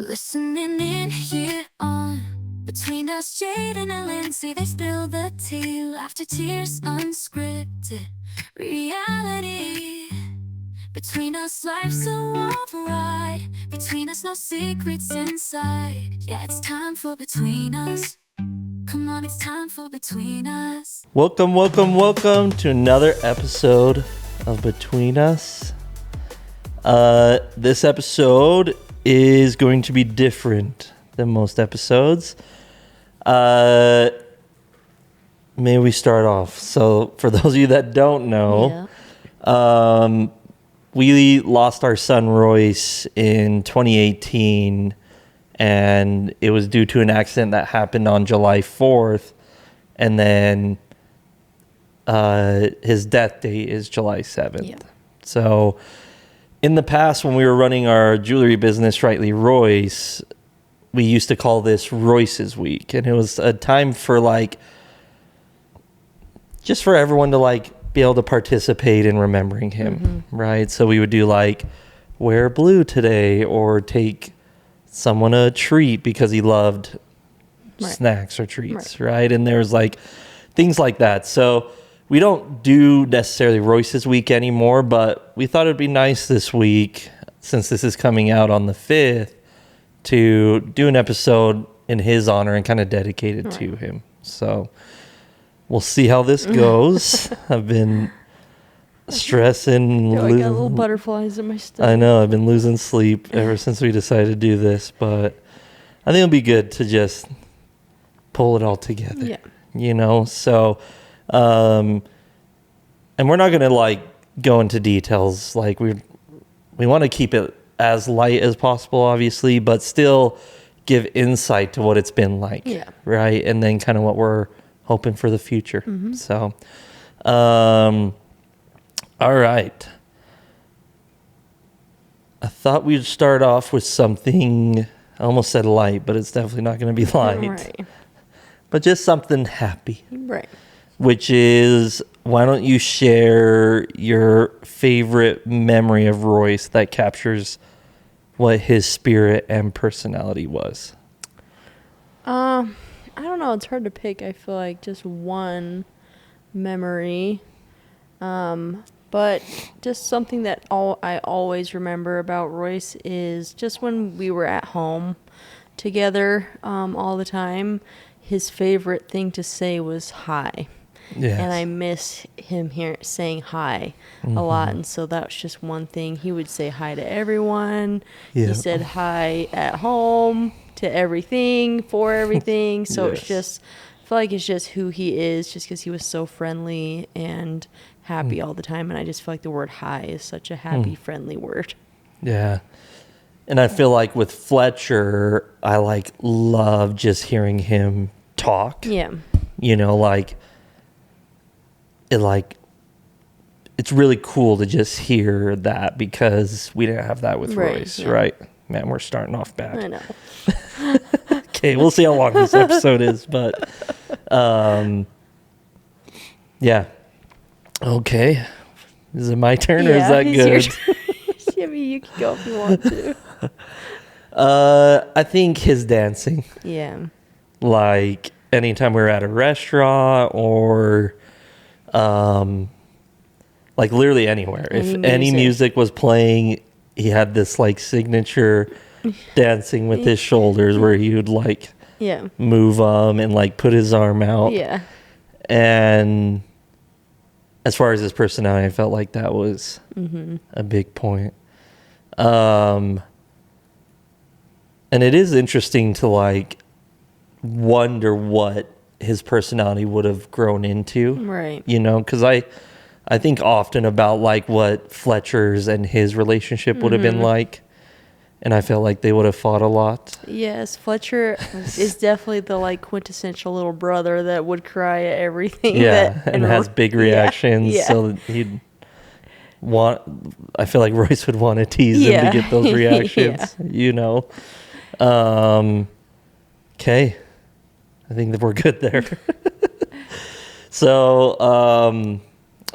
Listening in here on Between Us, Jade and Lindsay, they spill the tea. Laughter, tears, unscripted reality. Between us, life's a wild ride. Between us, no secrets inside. Yeah, it's time for Between Us. Come on, it's time for Between Us. Welcome to another episode of Between Us. This episode is going to be different than most episodes. May we start off? So, for those of you that don't know, we lost our son Royce in 2018, and it was due to an accident that happened on July 4th, and then his death date is July 7th. Yeah. So in the past, when we were running our jewelry business, Rightly Royce, we used to call this Royce's Week. And it was a time for just for everyone to be able to participate in remembering him, right? So we would do wear blue today, or take someone a treat because he loved snacks or treats, right? And there was things like that. So we don't do necessarily Royce's Week anymore, but we thought it'd be nice this week, since this is coming out on the 5th, to do an episode in his honor and kind of dedicate it to him. So we'll see how this goes. I've been stressing. I got little butterflies in my stomach. I know. I've been losing sleep ever since we decided to do this, but I think it'll be good to just pull it all together. Yeah. So, and we're not going to go into details. We want to keep it as light as possible, obviously, but still give insight to what it's been like. Yeah. Right. And then kind of what we're hoping for the future. So, all right. I thought we'd start off with something, I almost said light, but it's definitely not going to be light. Right. But just something happy. Right. Which is, why don't you share your favorite memory of Royce that captures what his spirit and personality was? I don't know. It's hard to pick. I feel like just one memory. But just something that I always remember about Royce is just when we were at home together all the time, his favorite thing to say was hi. Yes. And I miss him saying hi a lot. And so that was just one thing. He would say hi to everyone. Yeah. He said hi at home to everything, for everything. So It's just, I feel like it's just who he is, just because he was so friendly and happy all the time. And I just feel like the word hi is such a happy, friendly word. Yeah. And I feel like with Fletcher, I love just hearing him talk. Yeah. It's really cool to just hear that, because we didn't have that with Royce, right? Man, we're starting off bad. I know. Okay, we'll see how long this episode is, but yeah. Okay. Is it my turn, or is that good? I mean, you can go if you want to. I think his dancing. Yeah. Anytime we were at a restaurant, or literally anywhere. If any music was playing, he had this signature dancing with his shoulders, where he would move and put his arm out. Yeah. And as far as his personality, I felt like that was a big point. And it is interesting to wonder what his personality would have grown into. Right. Because I think often about what Fletcher's and his relationship would have been like. And I felt like they would have fought a lot. Yes, Fletcher is definitely the quintessential little brother that would cry at everything. Yeah, and has big reactions. Yeah. So he'd I feel like Royce would want to tease him to get those reactions. Okay. I think that we're good there. So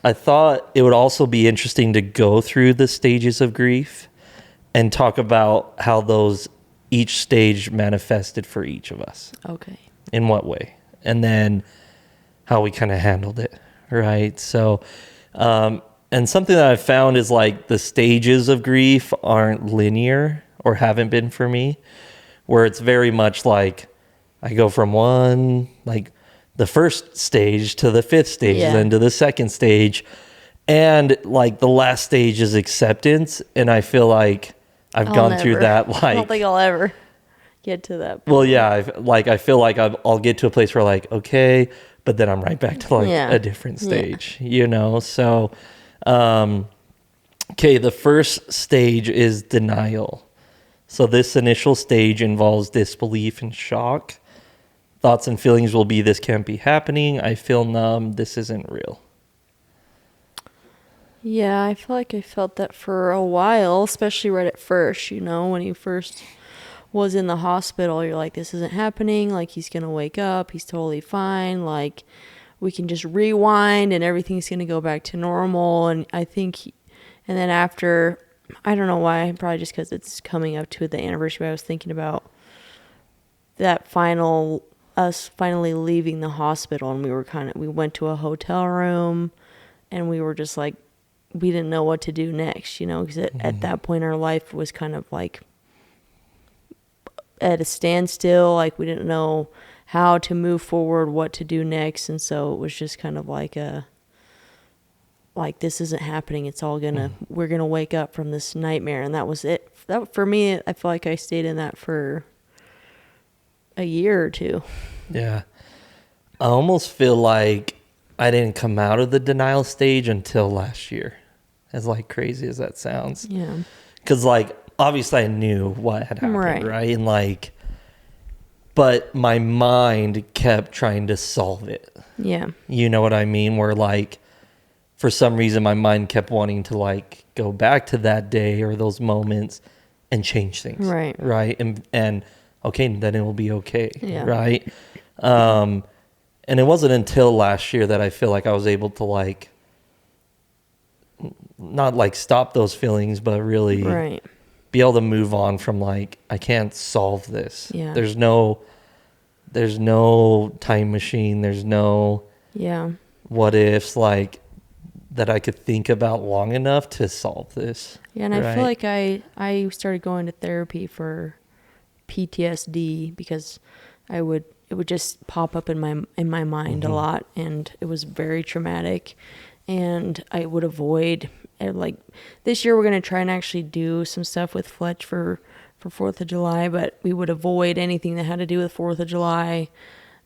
I thought it would also be interesting to go through the stages of grief and talk about how those each stage manifested for each of us. Okay. In what way? And then how we kind of handled it, right? So, and something that I've found is like the stages of grief aren't linear or haven't been for me, where it's very much like I go from like the first stage to the fifth stage, then to the second stage. And like the last stage is acceptance. And I feel like I've gone through that. Like, I don't think I'll ever get to that point. Well, yeah, I feel like I'll get to a place where like, okay, but then I'm right back to like a different stage, you know? So, okay, the first stage is denial. So this initial stage involves disbelief and shock. Thoughts and feelings will be, this can't be happening. I feel numb. This isn't real. Yeah, I feel like I felt that for a while, especially right at first, you know, when he first was in the hospital, you're like, this isn't happening. Like, he's going to wake up. He's totally fine. Like, we can just rewind and everything's going to go back to normal. And I think, and then after, I don't know why, probably just because it's coming up to the anniversary, I was thinking about that us finally leaving the hospital. And we went to a hotel room and we were just like, we didn't know what to do next, you know, because at that point our life was kind of like at a standstill. Like, we didn't know how to move forward, what to do next. And so it was just kind of like this isn't happening. It's all we're gonna wake up from this nightmare. And that was it. That, for me, I feel like I stayed in that for a year or two. Yeah. I almost feel like I didn't come out of the denial stage until last year, as like crazy as that sounds. Yeah. Because like, obviously I knew what had happened, right? And like, but my mind kept trying to solve it. Yeah. You know what I mean? Where like, for some reason, my mind kept wanting to like go back to that day or those moments and change things. Right. Right. And okay, then it will be okay. Yeah. Right. And it wasn't until last year that I feel like I was able to like, not like stop those feelings, but really be able to move on from like, I can't solve this. Yeah. There's no time machine. There's no what ifs like that I could think about long enough to solve this. Yeah. And I feel like I started going to therapy for PTSD because it would just pop up in my mind a lot, and it was very traumatic, and I would avoid, like, this year we're going to try and actually do some stuff with Fletch for 4th of July, but we would avoid anything that had to do with 4th of July.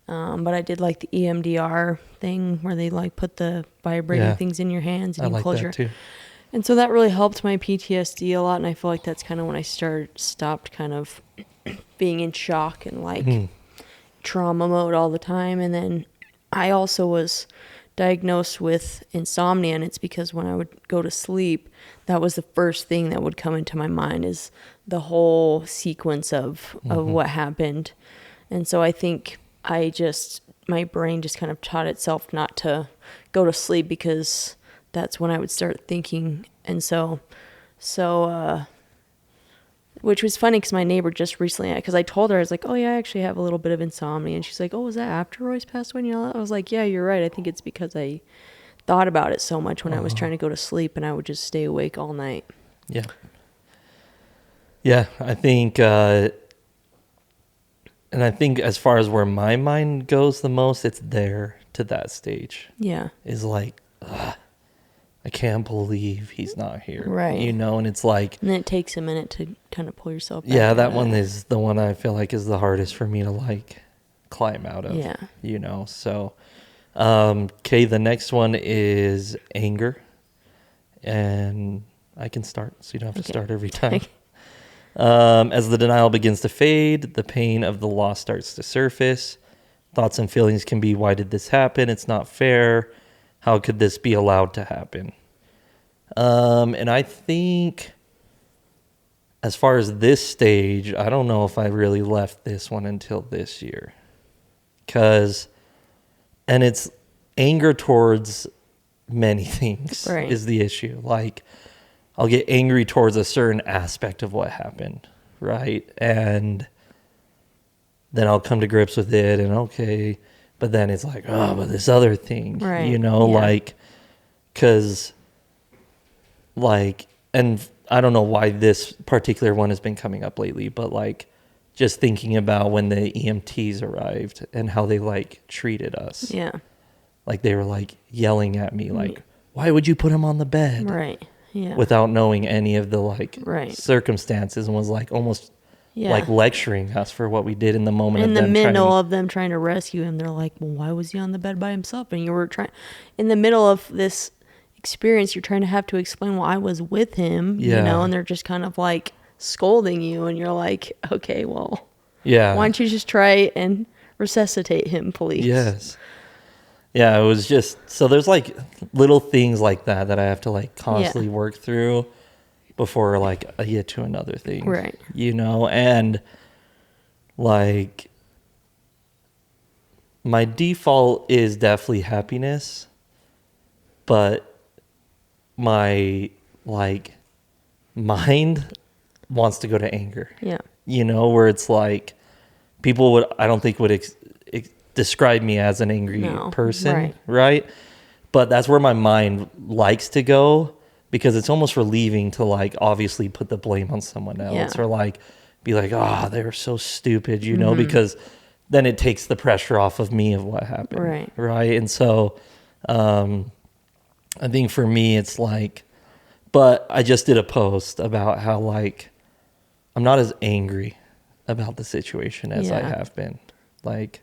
But I did like the EMDR thing where they like put the vibrating things in your hands and you close your too. And so that really helped my PTSD a lot, and I feel like that's kind of when I stopped kind of being in shock and like trauma mode all the time. And then I also was diagnosed with insomnia, and it's because when I would go to sleep, that was the first thing that would come into my mind is the whole sequence of what happened. And so I think my brain just kind of taught itself not to go to sleep because that's when I would start thinking. And so which was funny because my neighbor just recently, because I told her, I was like, oh yeah, I actually have a little bit of insomnia. And she's like, oh, was that after Royce passed away? And I was like, yeah, you're right. I think it's because I thought about it so much when I was trying to go to sleep, and I would just stay awake all night. Yeah. Yeah, I think, and I think as far as where my mind goes the most, it's there to that stage. Yeah. Is like, I can't believe he's not here. Right. You know, and it's like... And then it takes a minute to kind of pull yourself back. Yeah, that one is the one I feel like is the hardest for me to like climb out of. Yeah. You know, so... Okay, the next one is anger. And I can start, so you don't have to start every time. As the denial begins to fade, the pain of the loss starts to surface. Thoughts and feelings can be, why did this happen? It's not fair. How could this be allowed to happen? And I think as far as this stage, I don't know if I really left this one until this year. And it's anger towards many things is the issue. Like, I'll get angry towards a certain aspect of what happened, right? And then I'll come to grips with it and okay, but then it's like, oh, but this other thing, Right. you know, Yeah. like, cause like, and I don't know why this particular one has been coming up lately, but like just thinking about when the EMTs arrived and how they like treated us. Yeah. Like they were like yelling at me, like, why would you put him on the bed? Right. Yeah. Without knowing any of the like Right. circumstances, and was like almost Yeah. like lecturing us for what we did in the moment in of the them middle trying of them trying to rescue him, they're like, well, why was he on the bed by himself? And you were trying, in the middle of this experience, you're trying to have to explain, well, I was with him, you Yeah. know, and they're just kind of like scolding you. And you're like, okay, well, yeah. why don't you just try and resuscitate him, please? Yes. Yeah, it was just so there's like little things like that that I have to like constantly work through before like I get to another thing. Right. You know, and like my default is definitely happiness, but my like mind wants to go to anger. Yeah. You know, where it's like people would I don't think would describe me as an angry No, person, right? But that's where my mind likes to go because it's almost relieving to like obviously put the blame on someone else or like be like, oh, they were so stupid, you know, because then it takes the pressure off of me of what happened, right? And so I think for me it's like, but I just did a post about how like I'm not as angry about the situation as I have been, like,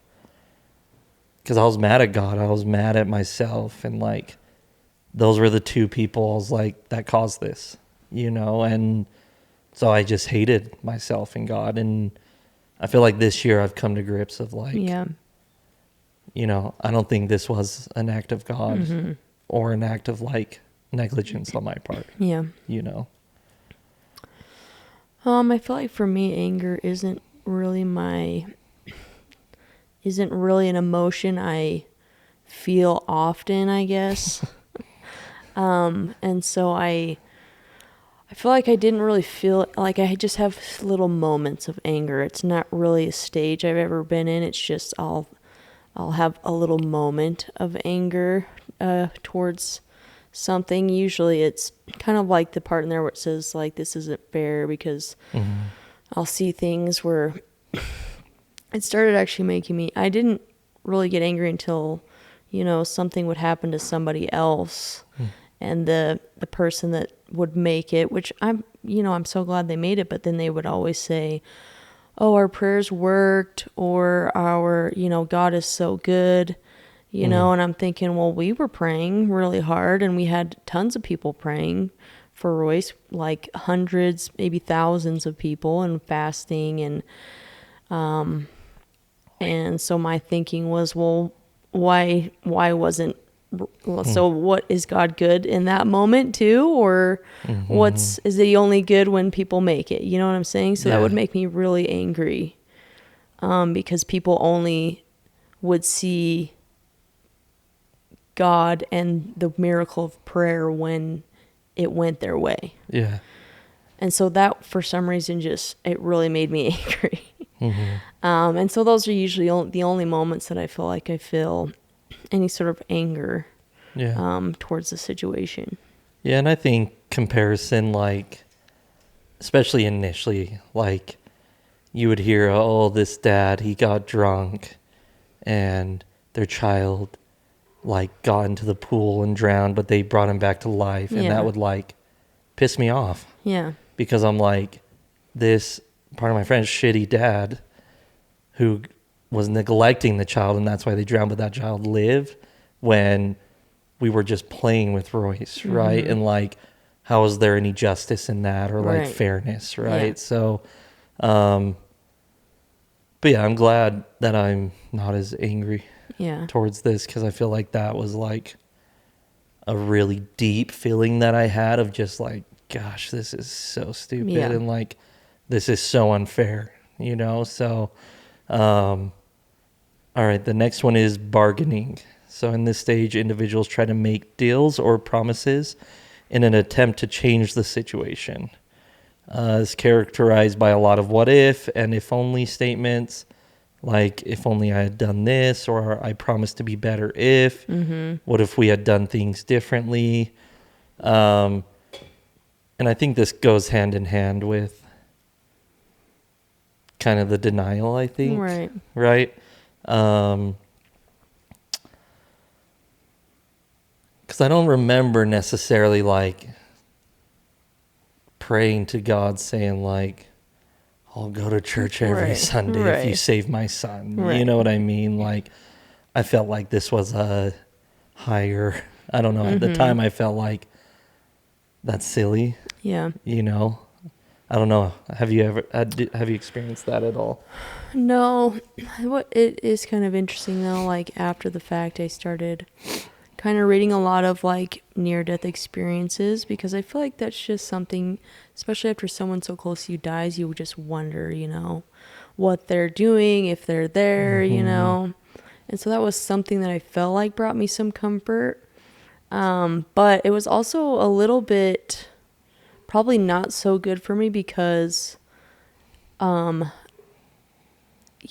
because I was mad at God, I was mad at myself, and like those were the two people I was like that caused this, you know, and so I just hated myself and God, and I feel like this year I've come to grips of like, you know, I don't think this was an act of God or an act of like negligence on my part, you know. I feel like for me, anger isn't really an emotion I feel often, I guess. And so I feel like I didn't really feel like I just have little moments of anger. It's not really a stage I've ever been in. It's just I'll have a little moment of anger towards something. Usually it's kind of like the part in there where it says like this isn't fair, because I'll see things where it started actually making me, I didn't really get angry until, you know, something would happen to somebody else and the person that would make it, which I'm so glad they made it, but then they would always say, oh, our prayers worked, or our, you know, God is so good, you know, and I'm thinking, well, we were praying really hard and we had tons of people praying for Royce, like hundreds, maybe thousands of people, and fasting, and so my thinking was, well, why wasn't, so what, is God good in that moment too? Or is he only good when people make it? You know what I'm saying? So that would make me really angry, because people only would see God and the miracle of prayer when it went their way. Yeah. And so that, for some reason, it really made me angry. And so those are usually the only moments that I feel like I feel any sort of anger towards the situation. Yeah, and I think comparison, like, especially initially, like, you would hear, oh, this dad, he got drunk, and their child, like, got into the pool and drowned, but they brought him back to life, and that would, like, piss me off. Yeah. Because I'm like, this part of my friend's shitty dad who was neglecting the child, and that's why they drowned, but that child lived when we were just playing with Royce, right? And like, how is there any justice in that, or like fairness, right? Yeah. So, but yeah, I'm glad that I'm not as angry towards this, because I feel like that was like a really deep feeling that I had of just like, gosh, this is so stupid, and like, this is so unfair, you know? So, all right, the next one is bargaining. So in this stage, individuals try to make deals or promises in an attempt to change the situation. is characterized by a lot of what if and if only statements, like if only I had done this, or I promised to be better if. What if we had done things differently? And I think this goes hand in hand with kind of the denial, I think. Right? Because I don't remember necessarily like praying to God saying like, I'll go to church every Sunday if you save my son. You know what I mean? Like, I felt like this was a higher, I don't know, at the time I felt like that's silly. Yeah. You know? I don't know. Have you experienced that at all? No. What it is kind of interesting though, like after the fact I started kind of reading a lot of like near-death experiences, because I feel like that's just something, especially after someone so close to you dies, you just wonder, you know, what they're doing, if they're there, you know. And so that was something that I felt like brought me some comfort. But it was also a little bit probably not so good for me because, you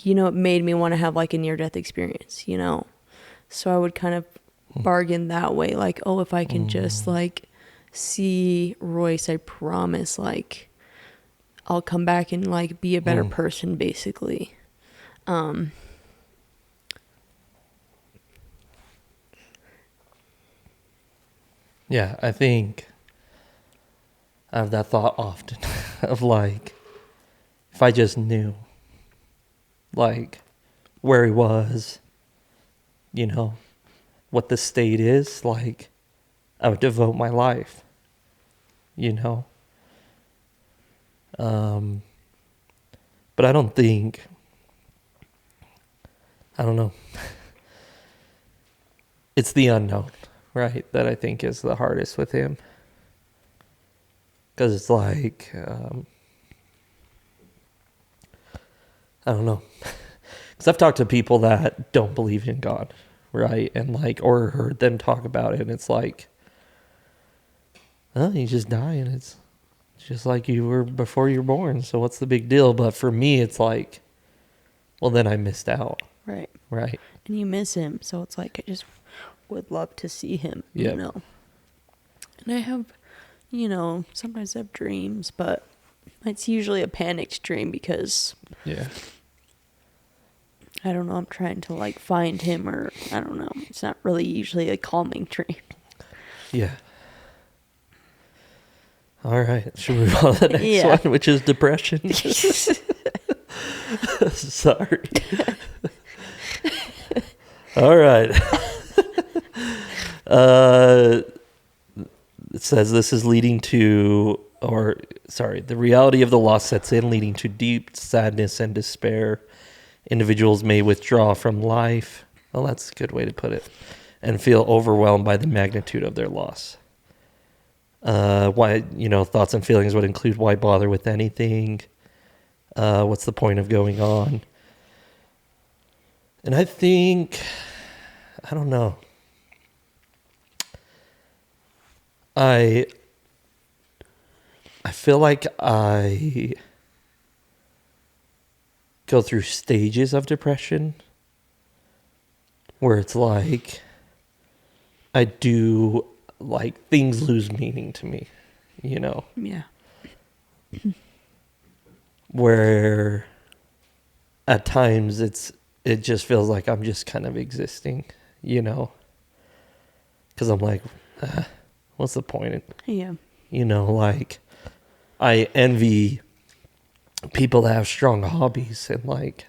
know, it made me want to have like a near-death experience, you know. So I would kind of bargain that way, like, oh, if I can just like see Royce, I promise, like, I'll come back and like be a better person, basically. Yeah, I think I have that thought often of like, if I just knew like where he was, you know, what the state is, like, I would devote my life, you know. But I don't know. It's the unknown, right, that I think is the hardest with him. Because it's like, I don't know. Because I've talked to people that don't believe in God, right? And like, or heard them talk about it, and it's like, oh, you just die, and it's just like you were before you were born. So what's the big deal? But for me, it's like, well, then I missed out. Right. Right. And you miss him. So it's like, I just would love to see him, you know. And I have, you know, sometimes I have dreams, but it's usually a panicked dream because, I don't know, I'm trying to like find him, or I don't know. It's not really usually a calming dream. Yeah. All right. Should we move on to the next one, which is depression? Sorry. All right. It says this is leading to, the reality of the loss sets in, leading to deep sadness and despair. Individuals may withdraw from life. Well, that's a good way to put it. And feel overwhelmed by the magnitude of their loss. Why, you know, thoughts and feelings would include why bother with anything? What's the point of going on? And I think, I don't know. I feel like I go through stages of depression where it's like I do, like, things lose meaning to me, you know? Yeah. Where at times it just feels like I'm just kind of existing, you know? Because I'm like, what's the point? Yeah. You know, like, I envy people that have strong hobbies and, like,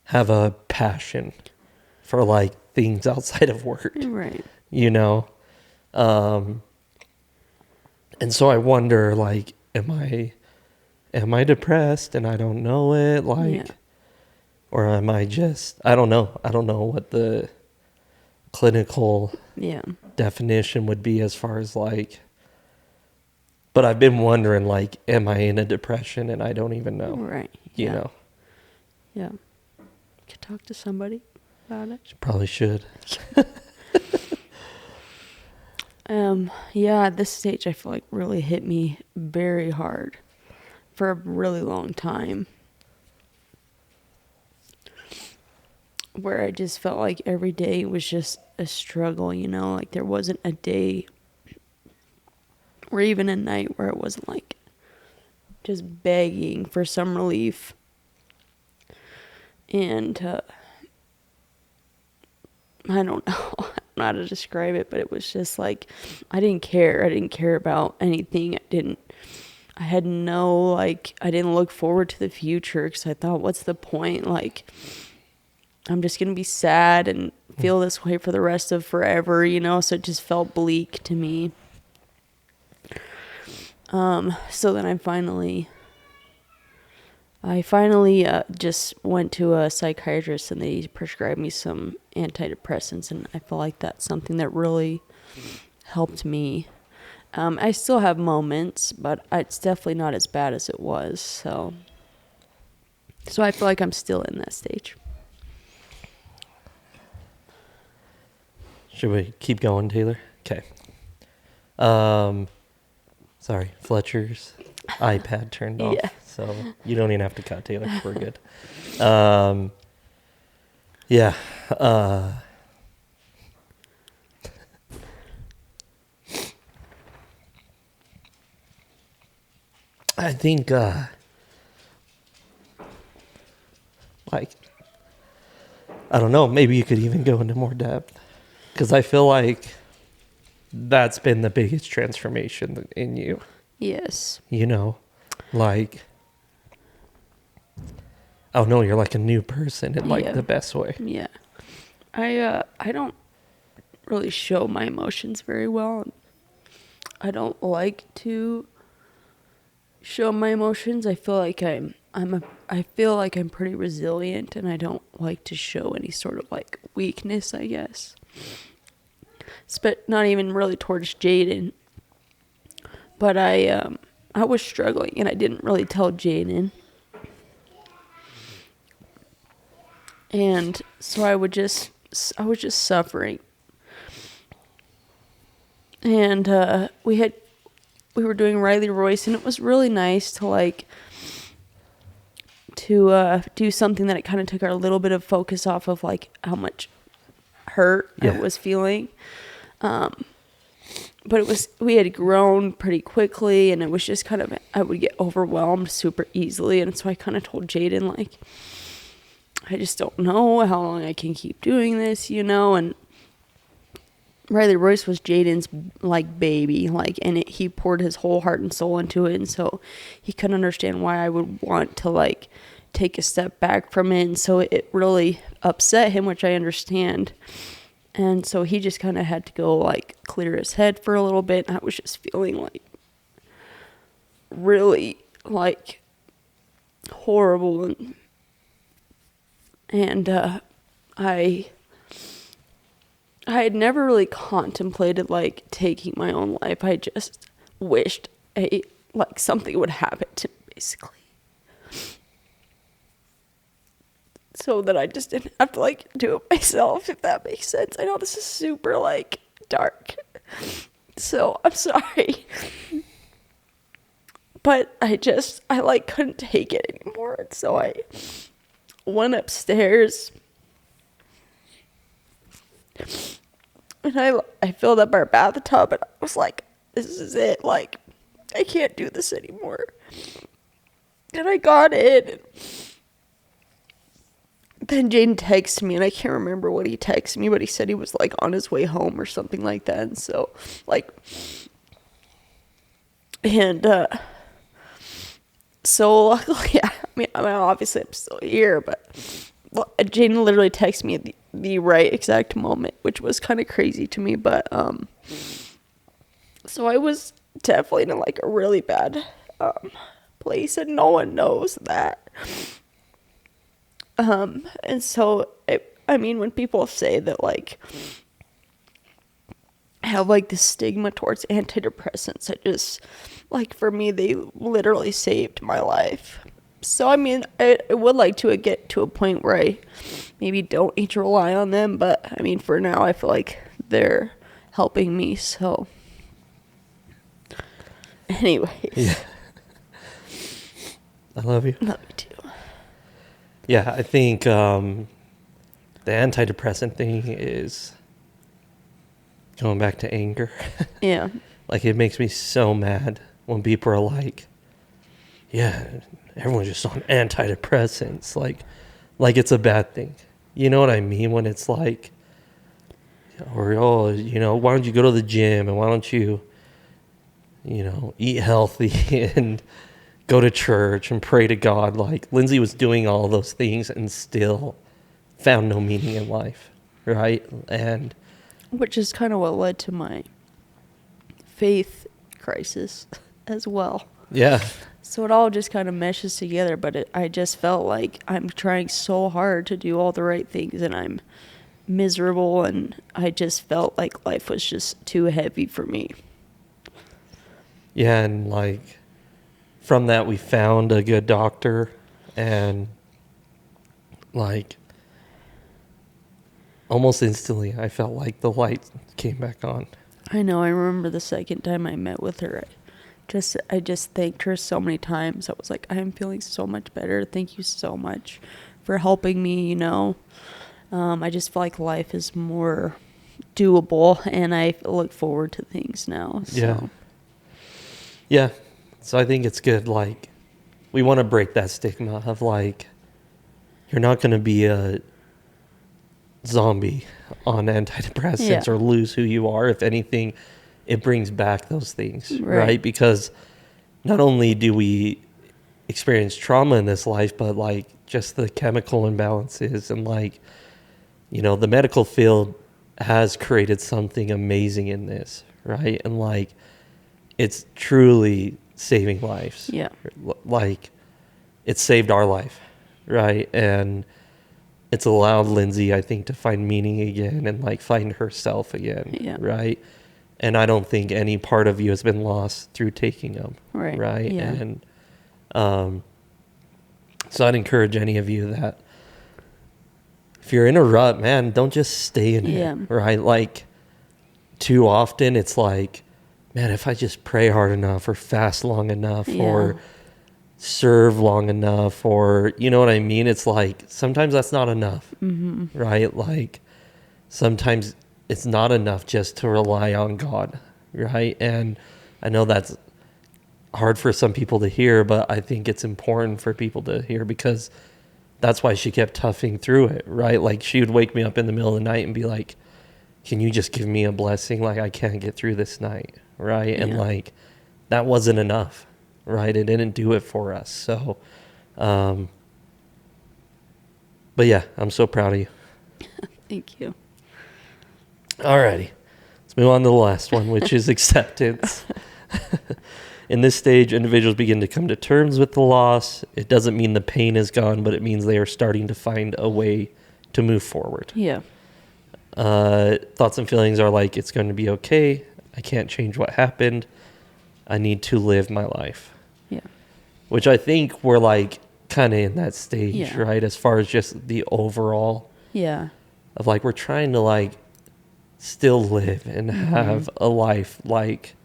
have a passion for, like, things outside of work. Right. You know? And so I wonder, like, am I depressed and I don't know it? Like, or am I just, I don't know. I don't know what the clinical definition would be as far as, like, but I've been wondering, like, am I in a depression and I don't even know? Right. You know? Yeah. Could talk to somebody about it. Probably should. Yeah, at this stage I feel like really hit me very hard. for a really long time, where I just felt like every day was just a struggle, you know, like there wasn't a day or even a night where it wasn't like just begging for some relief. And I don't know. I don't know how to describe it, but it was just like I didn't care. I didn't care about anything. I had no, like, I didn't look forward to the future because I thought, what's the point? Like, I'm just going to be sad and feel this way for the rest of forever, you know? So it just felt bleak to me. So then I finally just went to a psychiatrist and they prescribed me some antidepressants, and I feel like that's something that really helped me. I still have moments, but it's definitely not as bad as it was. So I feel like I'm still in that stage. Should we keep going, Taylor? Okay. Sorry, Fletcher's iPad turned off. Yeah. So you don't even have to cut, Taylor. We're good. Yeah. I think, like, I don't know, maybe you could even go into more depth. Because I feel like that's been the biggest transformation in you. Yes. You know, like, oh no, you're like a new person in like the best way. Yeah. I don't really show my emotions very well. I don't like to show my emotions. I feel like I feel like I'm pretty resilient, and I don't like to show any sort of like weakness, I guess. But not even really towards Jaden. But I was struggling, and I didn't really tell Jaden. And so I was just suffering. And we were doing Riley Royce, and it was really nice to do something that it kind of took a little bit of focus off of like how much hurt I was feeling. But we had grown pretty quickly, and it was just kind of, I would get overwhelmed super easily. And so I kind of told Jaden, like, I just don't know how long I can keep doing this, you know. And Riley Royce was Jaden's like baby, like, and he poured his whole heart and soul into it. And so he couldn't understand why I would want to like take a step back from it. And so it really upset him, which I understand. And so he just kind of had to go like clear his head for a little bit. And I was just feeling like really like horrible. And I had never really contemplated like taking my own life. I just wished like something would happen to me, basically. So that I just didn't have to like do it myself, if that makes sense. I know this is super like dark. So I'm sorry. But I like couldn't take it anymore. And so I went upstairs. And I filled up our bathtub, and I was like, this is it. Like, I can't do this anymore. And I got in. And then Jaden texted me, and I can't remember what he texted me, but he said he was like on his way home or something like that. And so, like, and so luckily, yeah, I mean, obviously I'm still here, but Jaden literally texted me at the right exact moment, which was kind of crazy to me. But so I was definitely in like a really bad place, and no one knows that. And so I mean, when people say that like have like this stigma towards antidepressants, I just like, for me, they literally saved my life. So I mean, I would like to get to a point where I maybe don't need to rely on them, but I mean, for now, I feel like they're helping me. So anyways. Yeah. I love you. Love you too. Yeah, I think the antidepressant thing is going back to anger. Yeah. Like, it makes me so mad when people are like, yeah, everyone's just on antidepressants. Like it's a bad thing. You know what I mean? When it's like, or, oh, you know, why don't you go to the gym and why don't you, you know, eat healthy and go to church and pray to God. Like, Lindsay was doing all those things and still found no meaning in life, right? And Which is kind of what led to my faith crisis as well. yeah, So it all just kind of meshes together, but I just felt like I'm trying so hard to do all the right things and I'm miserable, and I just felt like life was just too heavy for me. yeah, and like from that we found a good doctor, and like almost instantly I felt like the light came back on. I know, I remember the second time I met with her, I just thanked her so many times. I was like, I am feeling so much better. Thank you so much for helping me, you know. I just feel like life is more doable, and I look forward to things now. So. Yeah. So I think it's good. Like, we want to break that stigma of like, you're not going to be a zombie on antidepressants or lose who you are. If anything, it brings back those things, right? Because not only do we experience trauma in this life, but like just the chemical imbalances and like, you know, the medical field has created something amazing in this, right? And like, it's truly saving lives. Yeah. Like, it saved our life, right? And it's allowed Lindsay, I think, to find meaning again and like find herself again, right? And I don't think any part of you has been lost through taking them, right? Yeah. And so I'd encourage any of you that if you're in a rut, man, don't just stay in it, right? Like, too often it's like, man, if I just pray hard enough or fast long enough or serve long enough, or, you know what I mean? It's like, sometimes that's not enough, right? Like, sometimes it's not enough just to rely on God, right? And I know that's hard for some people to hear, but I think it's important for people to hear, because that's why she kept toughing through it, right? Like, she would wake me up in the middle of the night and be like, can you just give me a blessing? Like, I can't get through this night, right? And like, that wasn't enough, right? It didn't do it for us. So, but yeah, I'm so proud of you. Thank you. Alrighty, let's move on to the last one, which is acceptance. In this stage, individuals begin to come to terms with the loss. It doesn't mean the pain is gone, but it means they are starting to find a way to move forward. Yeah. Thoughts and feelings are like, it's going to be okay. I can't change what happened. I need to live my life. Yeah. Which I think we're like kind of in that stage, right? As far as just the overall. Yeah. Of like, we're trying to like still live and have a life like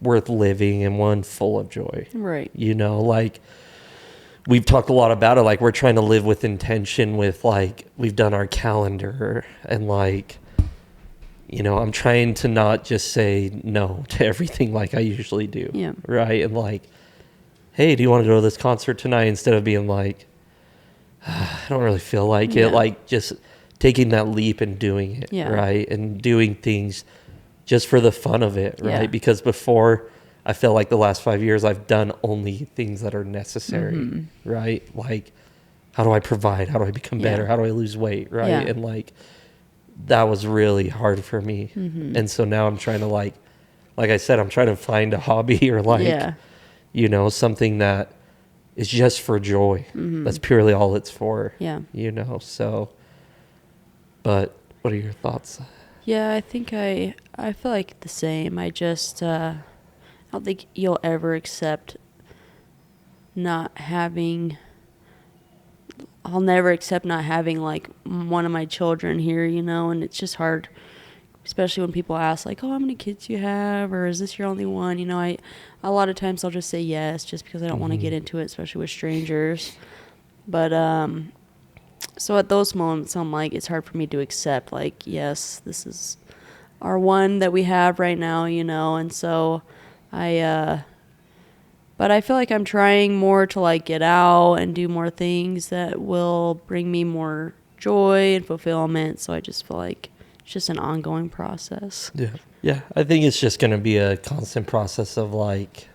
worth living and one full of joy. Right. You know, like, we've talked a lot about it. Like, we're trying to live with intention, with like, we've done our calendar, and like, you know, I'm trying to not just say no to everything like I usually do. Yeah. Right. And like, hey, do you want to go to this concert tonight? Instead of being like, I don't really feel like it. Like, just taking that leap and doing it. Right. And doing things just for the fun of it. Right. Because before, I feel like the last 5 years I've done only things that are necessary, right? Like, how do I provide? How do I become better? How do I lose weight, right? And like, that was really hard for me. And so now I'm trying to like I said, I'm trying to find a hobby or like, you know, something that is just for joy. That's purely all it's for, you know? So, but what are your thoughts? Yeah, I think I feel like the same. I just, I don't think you'll ever accept not having, I'll never accept not having like one of my children here, you know, and it's just hard especially when people ask like, oh, how many kids you have, or is this your only one? A lot of times I'll just say yes, just because I don't want to get into it, especially with strangers. But so at those moments, I'm like, it's hard for me to accept, like, yes, this is our one that we have right now, and so but I feel like I'm trying more to like get out and do more things that will bring me more joy and fulfillment. So I just feel like it's just an ongoing process. Yeah. Yeah. I think it's just going to be a constant process of like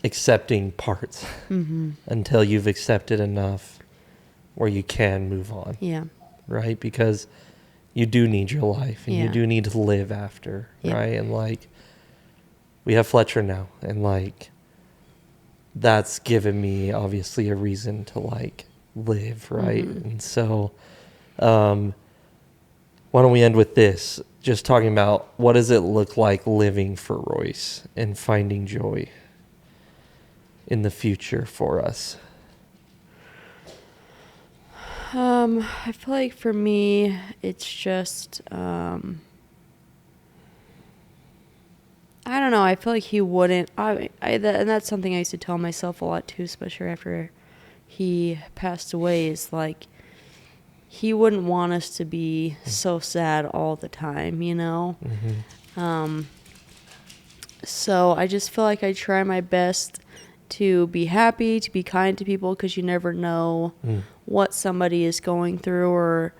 accepting parts until you've accepted enough where you can move on. Yeah. Right? Because you do need your life and you do need to live after. Yeah. Right? And like, we have Fletcher now, and like that's given me obviously a reason to like live, right? And so why don't we end with this, just talking about what does it look like living for Royce and finding joy in the future for us. I feel like for me it's just I don't know. I feel like he wouldn't. And that's something I used to tell myself a lot too, especially after he passed away. Is like he wouldn't want us to be so sad all the time, So I just feel like I try my best to be happy, to be kind to people, because you never know what somebody is going through or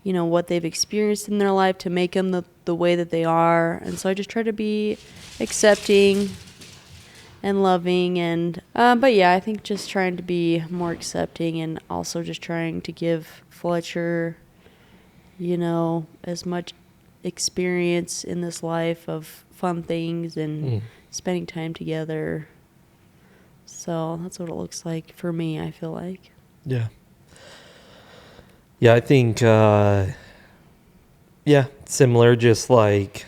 what they've experienced in their life to make them the way that they are. And so I just try to be accepting and loving, and but yeah, I think just trying to be more accepting, and also just trying to give Fletcher as much experience in this life of fun things and spending time together. So that's what it looks like for me, I feel like. Yeah, I think similar, just like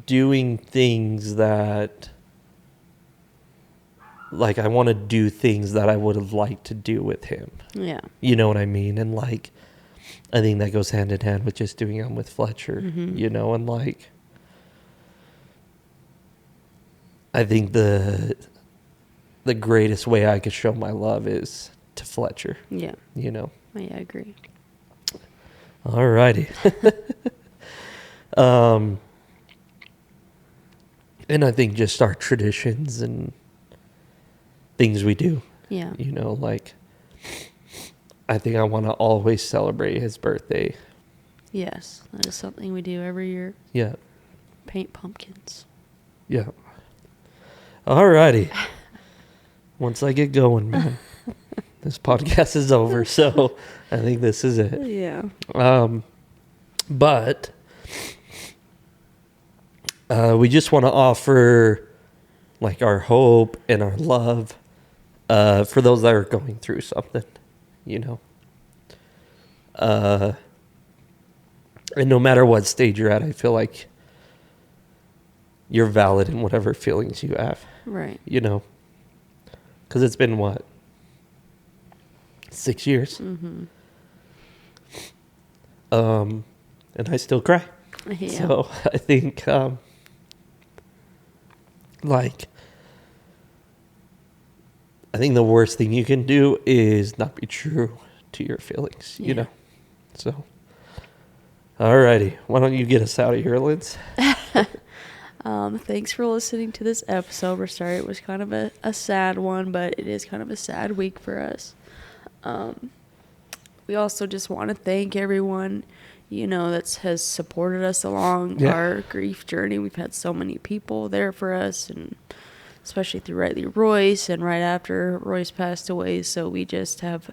doing things that, like, I want to do things that I would have liked to do with him. Yeah. You know what I mean? And, like, I think that goes hand in hand with just doing them with Fletcher, and, like, I think the greatest way I could show my love is to Fletcher. Yeah. Oh, yeah, I agree. All righty. And I think just our traditions and things we do. Yeah. Like, I think I want to always celebrate his birthday. Yes, that is something we do every year. Yeah. Paint pumpkins. Yeah. All righty. Once I get going, man, this podcast is over. So I think this is it. Yeah. But we just want to offer like our hope and our love for those that are going through something, and no matter what stage you're at, I feel like you're valid in whatever feelings you have. Right. Because it's been what? 6 years? And I still cry. Yeah. So I think, I think the worst thing you can do is not be true to your feelings, So, alrighty. Why don't you get us out of here, Liz? Thanks for listening to this episode. We're sorry it was kind of a sad one, but it is kind of a sad week for us. We also just want to thank everyone, that has supported us along our grief journey. We've had so many people there for us, and especially through Royce and right after Royce passed away. So we just have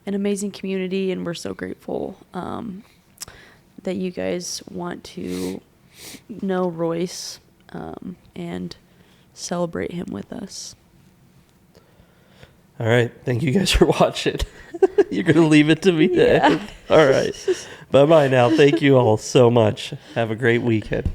an amazing community, and we're so grateful that you guys want to know Royce and celebrate him with us. All right. Thank you guys for watching. You're going to leave it to me to end. All right. Bye-bye now. Thank you all so much. Have a great weekend.